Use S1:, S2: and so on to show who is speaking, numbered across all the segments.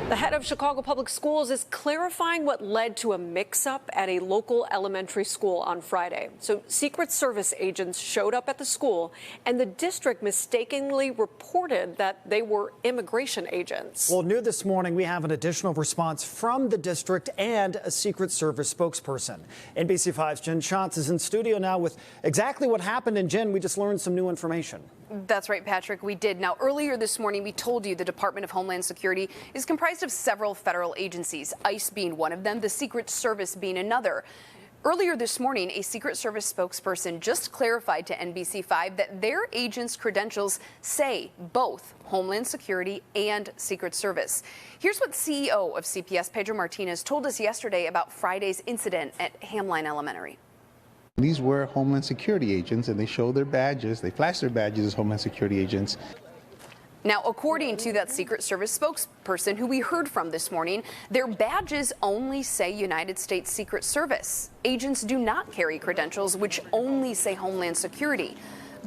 S1: The head of Chicago Public Schools is clarifying what led to a mix-up at a local elementary school on Friday. So Secret Service agents showed up at the school, and the district mistakenly reported that they were immigration agents.
S2: Well, new this morning, we have an additional response from the district and a Secret Service spokesperson. NBC5's Jen Schatz is in studio now with exactly what happened. And Jen, we just learned some new information.
S3: That's right, Patrick. We did. Now, earlier this morning, we told you the Department of Homeland Security is comprised of several federal agencies, ICE being one of them, the Secret Service being another. Earlier this morning, a Secret Service spokesperson just clarified to NBC5 that their agents' credentials say both Homeland Security and Secret Service. Here's what CEO of CPS, Pedro Martinez, told us yesterday about Friday's incident at Hamline Elementary.
S4: These were Homeland Security agents, and they show their badges. They flash their badges as Homeland Security agents.
S3: Now, according to that Secret Service spokesperson who we heard from this morning, their badges only say United States Secret Service. Agents do not carry credentials which only say Homeland Security.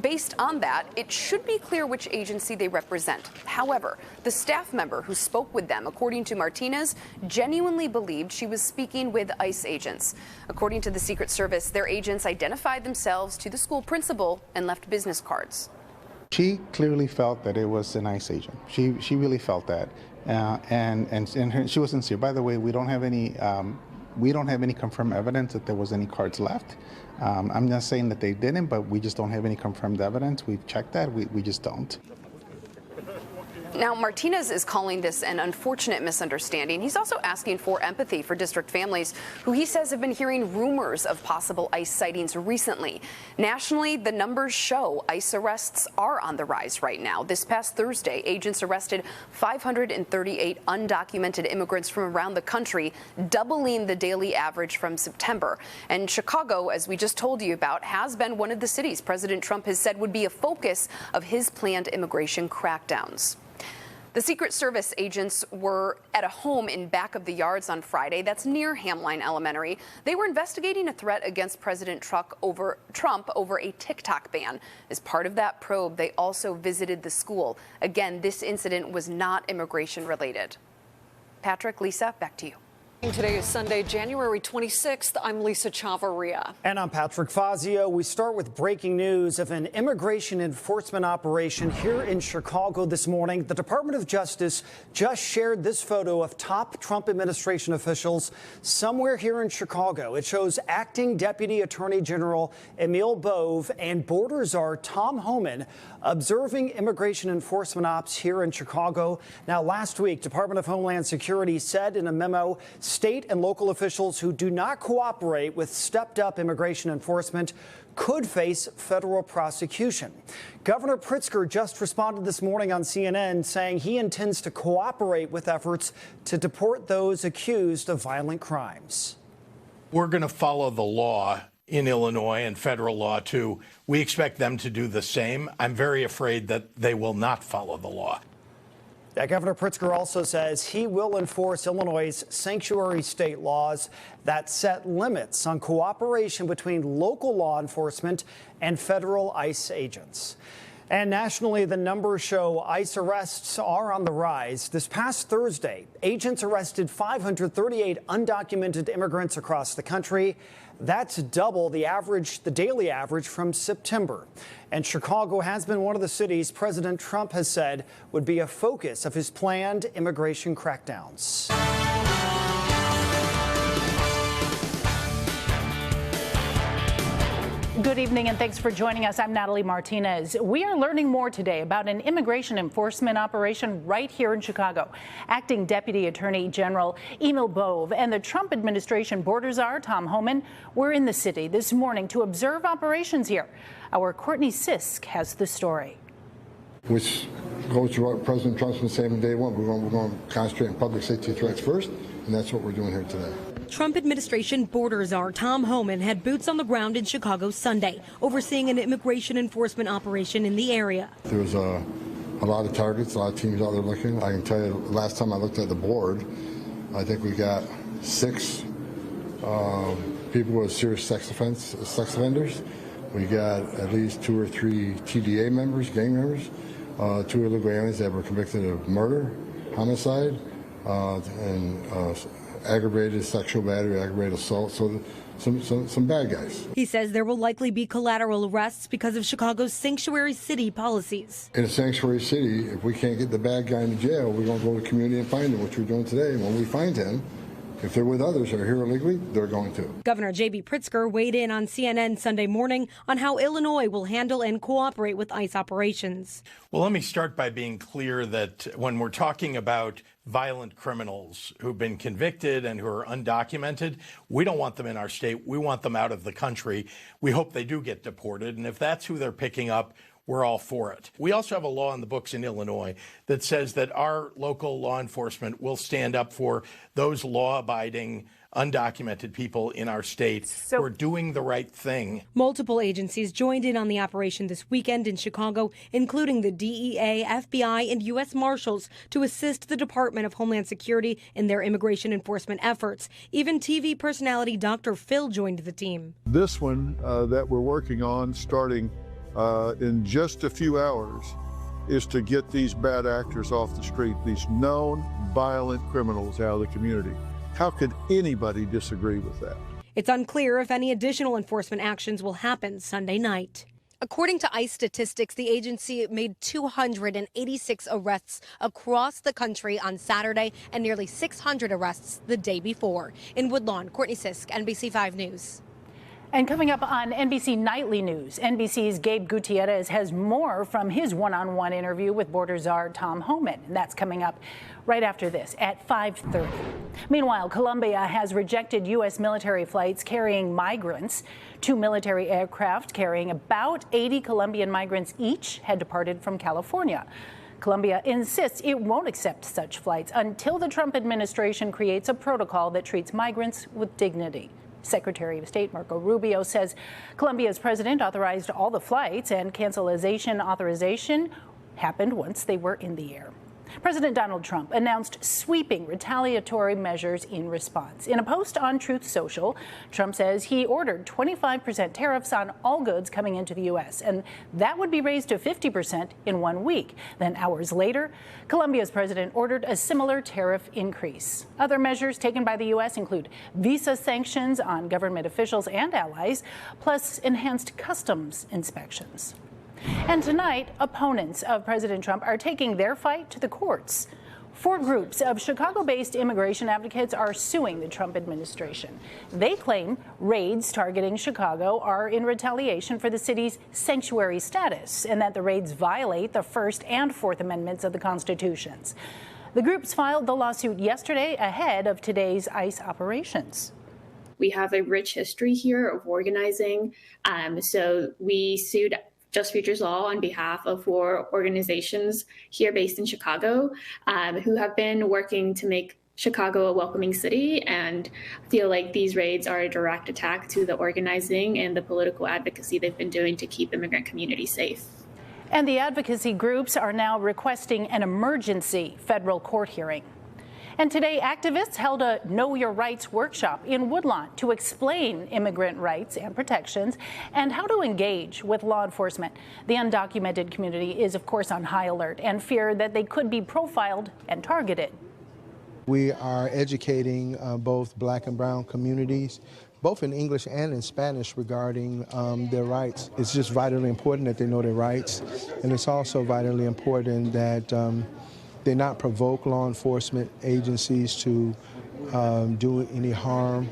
S3: Based on that, it should be clear which agency they represent. However, the staff member who spoke with them, according to Martinez, genuinely believed she was speaking with ICE agents. According to the Secret Service, their agents identified themselves to the school principal and left business cards.
S4: She clearly felt that it was an ICE agent. She really felt that, and she was sincere. By the way, we don't have any confirmed evidence that there was any cards left. I'm not saying that they didn't, but we just don't have any confirmed evidence. We've checked that. We just don't.
S3: Now, Martinez is calling this an unfortunate misunderstanding. He's also asking for empathy for district families who he says have been hearing rumors of possible ICE sightings recently. Nationally, the numbers show ICE arrests are on the rise right now. This past Thursday, agents arrested 538 undocumented immigrants from around the country, doubling the daily average from September. And Chicago, as we just told you about, has been one of the cities President Trump has said would be a focus of his planned immigration crackdowns. The Secret Service agents were at a home in back of the yards on Friday. That's near Hamline Elementary. They were investigating a threat against President Trump over a TikTok ban. As part of that probe, they also visited the school. Again, this incident was not immigration related. Patrick, Lisa, back to you.
S1: Today is Sunday, January 26th. I'm Lisa Chavarria.
S2: And I'm Patrick Fazio. We start with breaking news of an immigration enforcement operation here in Chicago this morning. The Department of Justice just shared this photo of top Trump administration officials somewhere here in Chicago. It shows Acting Deputy Attorney General Emil Bove and border czar Tom Homan observing immigration enforcement ops here in Chicago. Now, last week, Department of Homeland Security said in a memo, state and local officials who do not cooperate with stepped-up immigration enforcement could face federal prosecution. Governor Pritzker just responded this morning on CNN saying he intends to cooperate with efforts to deport those accused of violent crimes.
S5: We're going to follow the law in Illinois and federal law, too. We expect them to do the same. I'm very afraid that they will not follow the law.
S2: Governor Pritzker also says he will enforce Illinois' sanctuary state laws that set limits on cooperation between local law enforcement and federal ICE agents. And nationally, the numbers show ICE arrests are on the rise. This past Thursday, agents arrested 538 undocumented immigrants across the country. That's double the daily average from September. And Chicago has been one of the cities President Trump has said would be a focus of his planned immigration crackdowns.
S6: Good evening and thanks for joining us. I'm Natalie Martinez. We are learning more today about an immigration enforcement operation right here in Chicago. Acting Deputy Attorney General Emil Bove and the Trump administration border czar Tom Homan were in the city this morning to observe operations here. Our Courtney Sisk has the story.
S7: Which goes to what President Trump's been saying from day one. We're going to concentrate on public safety threats first, and that's what we're doing here today.
S8: Trump administration border czar Tom Homan had boots on the ground in Chicago Sunday, overseeing an immigration enforcement operation in the area.
S7: There's a lot of targets, a lot of teams out there looking. I can tell you, last time I looked at the board, I think we got 6 people with serious sex offenders. We got at least 2 or 3 TDA members, gang members, 2 illegal aliens that were convicted of murder, homicide, and aggravated sexual battery, aggravated assault. So some bad guys.
S8: He says there will likely be collateral arrests because of Chicago's sanctuary city policies.
S7: In a sanctuary city, if we can't get the bad guy in jail, we're going to go to the community and find him, which we're doing today. And when we find him, if they're with others or here illegally, they're going to.
S8: Governor J.B. Pritzker weighed in on CNN Sunday morning on how Illinois will handle and cooperate with ICE operations.
S5: Well, let me start by being clear that when we're talking about violent criminals who've been convicted and who are undocumented, we don't want them in our state. We want them out of the country. We hope they do get deported. And if that's who they're picking up, we're all for it. We also have a law in the books in Illinois that says that our local law enforcement will stand up for those law-abiding, undocumented people in our state who are doing the right thing.
S8: Multiple agencies joined in on the operation this weekend in Chicago, including the DEA, FBI, and U.S. Marshals, to assist the Department of Homeland Security in their immigration enforcement efforts. Even TV personality Dr. Phil joined the team.
S9: This one that we're working on starting in just a few hours is to get these bad actors off the street, these known violent criminals out of the community. How could anybody disagree with that?
S8: It's unclear if any additional enforcement actions will happen Sunday night. According to ICE statistics, the agency made 286 arrests across the country on Saturday and nearly 600 arrests the day before. In Woodlawn, Courtney Sisk, NBC 5 News.
S6: And coming up on NBC Nightly News, NBC's Gabe Gutierrez has more from his one-on-one interview with border czar Tom Homan. And that's coming up right after this at 5:30. Meanwhile, Colombia has rejected U.S. military flights carrying migrants. 2 military aircraft carrying about 80 Colombian migrants each had departed from California. Colombia insists it won't accept such flights until the Trump administration creates a protocol that treats migrants with dignity. Secretary of State Marco Rubio says Colombia's president authorized all the flights, and cancellation authorization happened once they were in the air. President Donald Trump announced sweeping retaliatory measures in response. In a post on Truth Social, Trump says he ordered 25% tariffs on all goods coming into the U.S., and that would be raised to 50% in 1 week. Then hours later, Colombia's president ordered a similar tariff increase. Other measures taken by the U.S. include visa sanctions on government officials and allies, plus enhanced customs inspections. And tonight, opponents of President Trump are taking their fight to the courts. 4 groups of Chicago-based immigration advocates are suing the Trump administration. They claim raids targeting Chicago are in retaliation for the city's sanctuary status, and that the raids violate the First and Fourth Amendments of the Constitutions. The groups filed the lawsuit yesterday ahead of today's ICE operations.
S10: We have a rich history here of organizing, so we sued Just Futures Law on behalf of 4 organizations here based in Chicago who have been working to make Chicago a welcoming city, and feel like these raids are a direct attack to the organizing and the political advocacy they've been doing to keep immigrant communities safe.
S6: And the advocacy groups are now requesting an emergency federal court hearing. And today, activists held a Know Your Rights workshop in Woodlawn to explain immigrant rights and protections and how to engage with law enforcement. The undocumented community is, of course, on high alert and fear that they could be profiled and targeted.
S11: We are educating both black and brown communities, both in English and in Spanish, regarding their rights. It's just vitally important that they know their rights, and it's also vitally important that they not provoke law enforcement agencies to do any harm.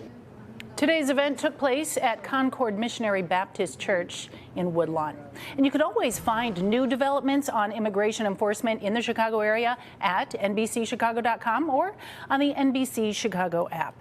S6: Today's event took place at Concord Missionary Baptist Church in Woodlawn. And you can always find new developments on immigration enforcement in the Chicago area at NBCChicago.com or on the NBC Chicago app.